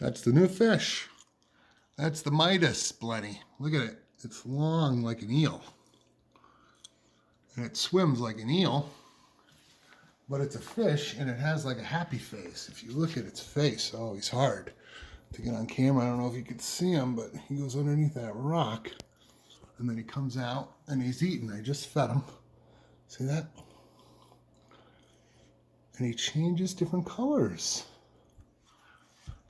That's the new fish. That's the Midas blenny. Look at it. It's long like an eel. And it swims like an eel. But it's a fish and it has like a happy face. If you look at its face, oh, he's hard to get on camera. I don't know if you can see him, but he goes underneath that rock. And then he comes out and he's eating. I just fed him. See that? And he changes different colors.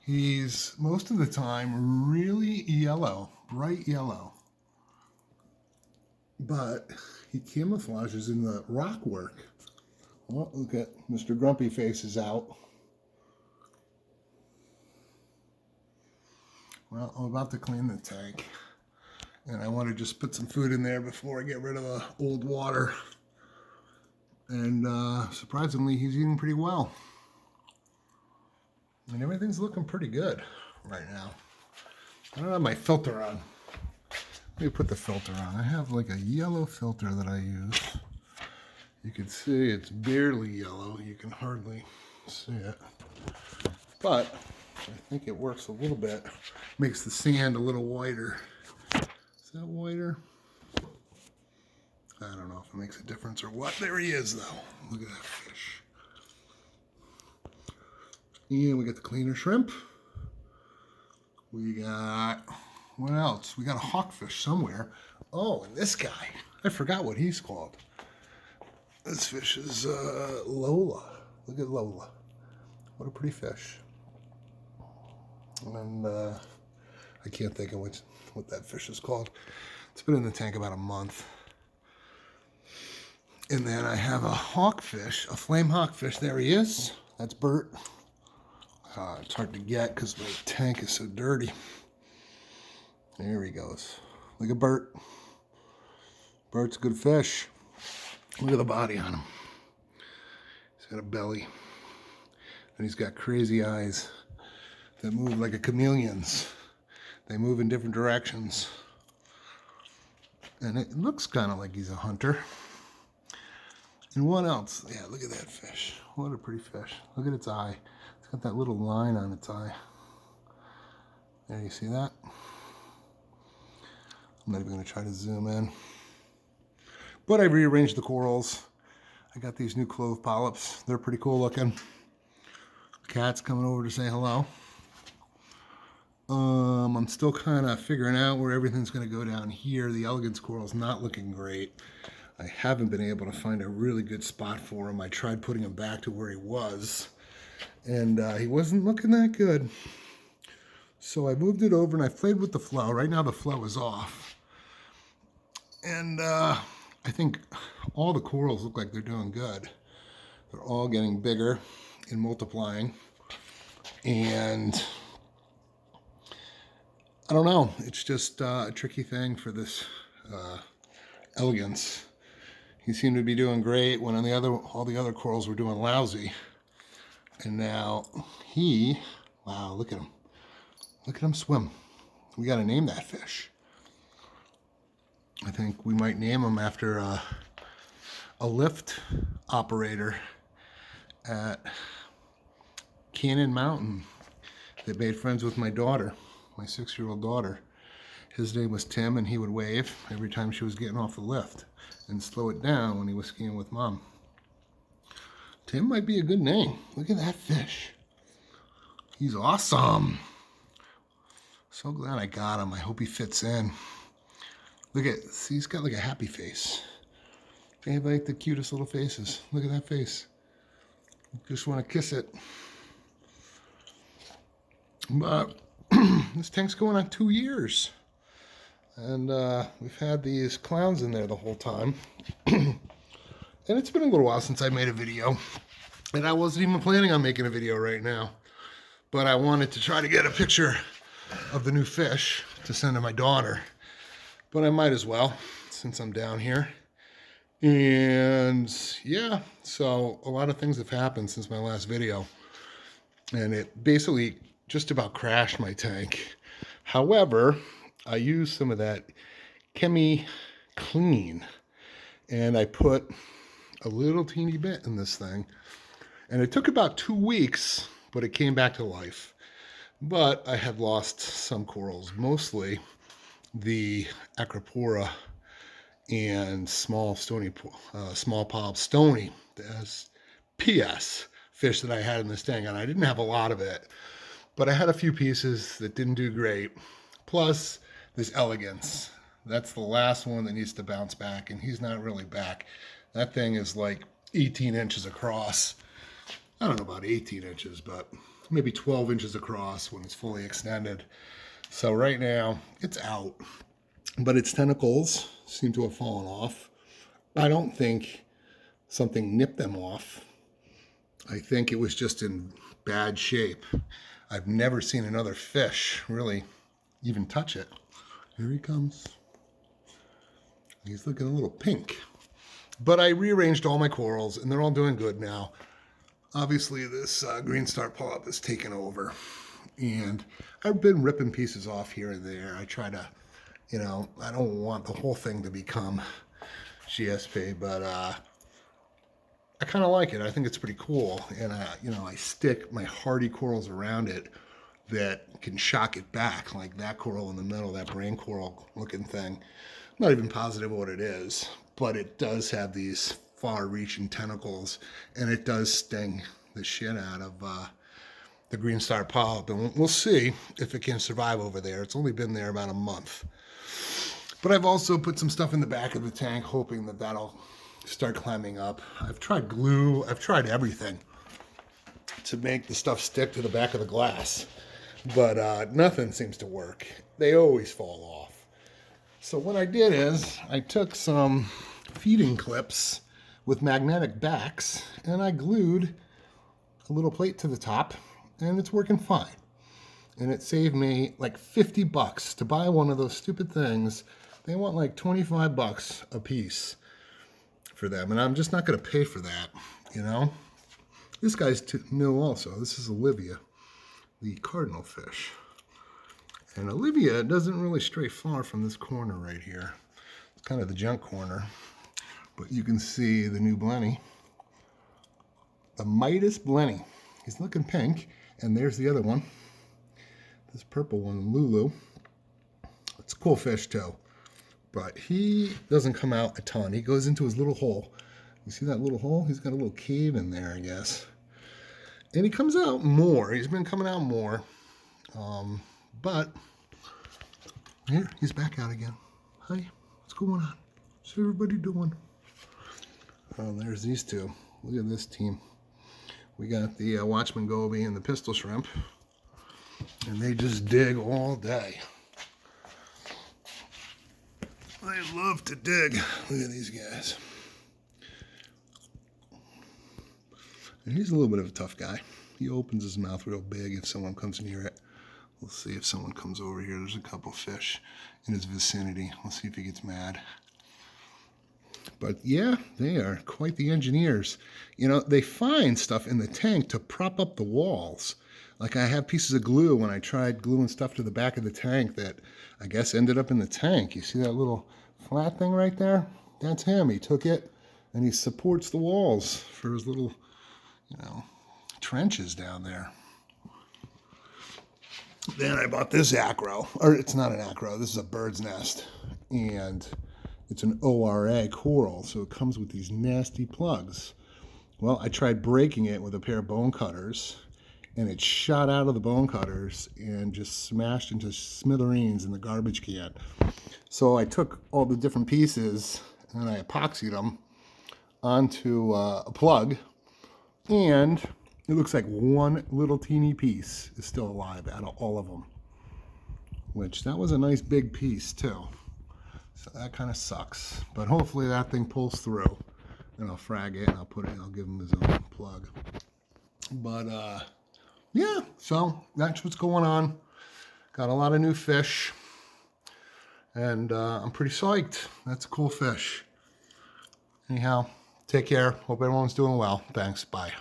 He's, most of the time, really yellow, bright yellow. But he camouflages in the rock work. Oh, look at Mr. Grumpy Face is out. Well, I'm about to clean the tank. And I want to just put some food in there before I get rid of the old water. And surprisingly, he's eating pretty well. And everything's looking pretty good right now. I don't have my filter on. Let me put the filter on. I have like a yellow filter that I use. You can see it's barely yellow. You can hardly see it. But I think it works a little bit. Makes the sand a little whiter. Is that whiter? I don't know if it makes a difference or what. There he is though. Look at that fish. And we got the cleaner shrimp. We got, what else? We got a hawkfish somewhere. Oh, and this guy. I forgot what he's called. This fish is Lola. Look at Lola. What a pretty fish. And I can't think of what that fish is called. It's been in the tank about a month. And then I have a hawkfish, a flame hawkfish. There he is. That's Bert. It's hard to get because my tank is so dirty. There he goes. Look at Bert. Bert's a good fish. Look at the body on him. He's got a belly. And he's got crazy eyes that move like a chameleon's. They move in different directions. And it looks kind of like he's a hunter. And what else? Yeah, look at that fish. What a pretty fish. Look at its eye. It's got that little line on its eye. There, you see that? I'm not even going to try to zoom in. But I rearranged the corals. I got these new clove polyps. They're pretty cool looking. Cat's coming over to say hello. I'm still kind of figuring out where everything's going to go down here. The elegance coral's not looking great. I haven't been able to find a really good spot for him. I tried putting him back to where he was, and he wasn't looking that good. So I moved it over and I played with the flow. Right now the flow is off. And I think all the corals look like they're doing good. They're all getting bigger and multiplying. And I don't know. It's just a tricky thing for this elegance. He seemed to be doing great when all the other corals were doing lousy. And now wow, look at him. Look at him swim. We got to name that fish. I think we might name him after a lift operator at Cannon Mountain that made friends with my daughter, my 6-year-old daughter. His name was Tim, and he would wave every time she was getting off the lift and slow it down when he was skiing with Mom. Tim might be a good name. Look at that fish. He's awesome. So glad I got him. I hope he fits in. Look at, see, he's got like a happy face. They have like the cutest little faces. Look at that face. Just want to kiss it. But this tank's going on 2 years. And we've had these clowns in there the whole time. And it's been a little while since I made a video. And I wasn't even planning on making a video right now. But I wanted to try to get a picture of the new fish to send to my daughter. But I might as well, since I'm down here. And yeah, so a lot of things have happened since my last video. And it basically just about crashed my tank. However, I used some of that Chemi Clean. And I put a little teeny bit in this thing. And it took about 2 weeks, but it came back to life. But I have lost some corals, mostly the Acropora and small polyp stony. That's PS fish that I had in this tank, and I didn't have a lot of it, but I had a few pieces that didn't do great. Plus this elegance. That's the last one that needs to bounce back, and he's not really back. That thing is like 18 inches across. I don't know about 18 inches, but maybe 12 inches across when it's fully extended. So right now it's out, but its tentacles seem to have fallen off. I don't think something nipped them off. I think it was just in bad shape. I've never seen another fish really even touch it. Here he comes. He's looking a little pink. But I rearranged all my corals, and they're all doing good now. Obviously, this green star polyp has taken over. And I've been ripping pieces off here and there. I try to, I don't want the whole thing to become GSP, but I kind of like it. I think it's pretty cool. And, I stick my hardy corals around it that can shock it back, like that coral in the middle, that brain coral looking thing. I'm not even positive what it is, but it does have these far-reaching tentacles, and it does sting the shit out of the green star polyp. And we'll see if it can survive over there. It's only been there about a month. But I've also put some stuff in the back of the tank, hoping that that'll start climbing up. I've tried glue. I've tried everything to make the stuff stick to the back of the glass, but nothing seems to work. They always fall off. So what I did is I took some feeding clips with magnetic backs, and I glued a little plate to the top, and it's working fine. And it saved me like $50 to buy one of those stupid things. They want like $25 a piece for them, and I'm just not going to pay for that, This guy's new also. This is Olivia, the cardinal fish. And Olivia doesn't really stray far from this corner right here. It's kind of the junk corner. But you can see the new Blenny. The Midas Blenny. He's looking pink. And there's the other one. This purple one, Lulu. It's a cool fish too. But he doesn't come out a ton. He goes into his little hole. You see that little hole? He's got a little cave in there, I guess. And he comes out more. He's been coming out more. But here, he's back out again. Hi, what's going on? What's everybody doing? Oh, there's these two. Look at this team. We got the Watchman Goby and the Pistol Shrimp. And they just dig all day. They love to dig. Look at these guys. And he's a little bit of a tough guy. He opens his mouth real big if someone comes near it. We'll see if someone comes over here. There's a couple fish in his vicinity. We'll see if he gets mad. But yeah, they are quite the engineers. They find stuff in the tank to prop up the walls. Like I have pieces of glue when I tried gluing stuff to the back of the tank that I guess ended up in the tank. You see that little flat thing right there? That's him. He took it and he supports the walls for his little, trenches down there. Then I bought this acro, or it's not an acro, this is a bird's nest, and it's an ORA coral, so it comes with these nasty plugs. Well, I tried breaking it with a pair of bone cutters, and it shot out of the bone cutters and just smashed into smithereens in the garbage can. So I took all the different pieces and I epoxied them onto a plug, and it looks like one little teeny piece is still alive out of all of them, which that was a nice big piece too. So that kind of sucks, but hopefully that thing pulls through, and I'll frag it and I'll give him his own plug. But yeah, so that's what's going on. Got a lot of new fish, and I'm pretty psyched. That's a cool fish. Anyhow, take care. Hope everyone's doing well. Thanks. Bye.